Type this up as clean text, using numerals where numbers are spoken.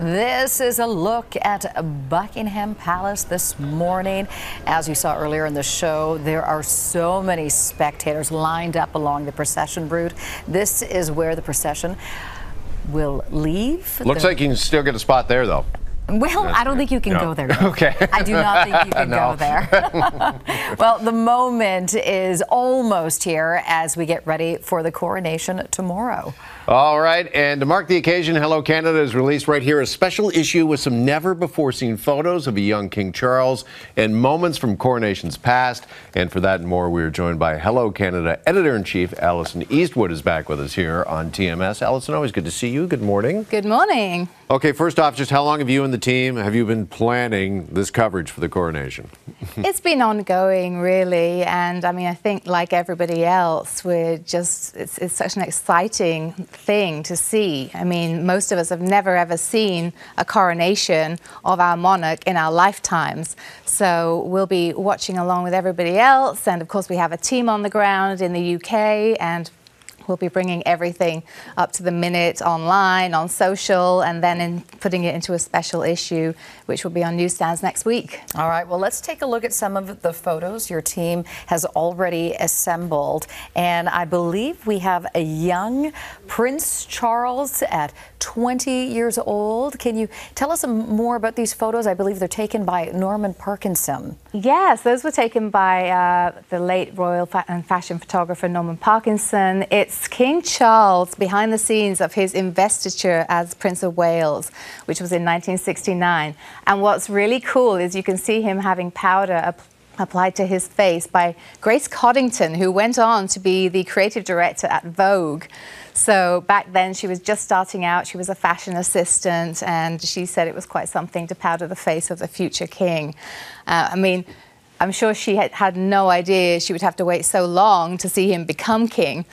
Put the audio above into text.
This is a look at Buckingham Palace this morning. As you saw earlier in the show, there are so many spectators lined up along the procession route. This is where the procession will leave. Looks like you can still get a spot there, though. Well, I don't think you can go there. Okay. I do not think you can go there. Well, the moment is almost here as we get ready for the coronation tomorrow. All right, and to mark the occasion, Hello Canada has released right here a special issue with some never-before-seen photos of a young King Charles and moments from coronations past. And for that and more, we are joined by Hello Canada Editor-in-Chief Alison Eastwood is back with us here on TMS. Alison, always good to see you. Good morning. Good morning. Okay, first off, just how long have you and the team, have you been planning this coverage for the coronation? It's been ongoing, really, and I mean, I think like everybody else, we're just, it's such an exciting thing to see. I mean, most of us have never ever seen a coronation of our monarch in our lifetimes. So we'll be watching along with everybody else, and of course we have a team on the ground in the UK, and we'll be bringing everything up to the minute online, on social, and then putting it into a special issue, which will be on newsstands next week. All right, well, let's take a look at some of the photos your team has already assembled. And I believe we have a young Prince Charles at 20 years old. Can you tell us more about these photos? I believe they're taken by Norman Parkinson. Yes, those were taken by the late royal and fashion photographer Norman Parkinson. It's King Charles behind the scenes of his investiture as Prince of Wales, which was in 1969. And what's really cool is you can see him having powder applied to his face by Grace Coddington, who went on to be the creative director at Vogue. So back then she was just starting out, she was a fashion assistant, and she said it was quite something to powder the face of the future king. I mean, I'm sure she had no idea she would have to wait so long to see him become king.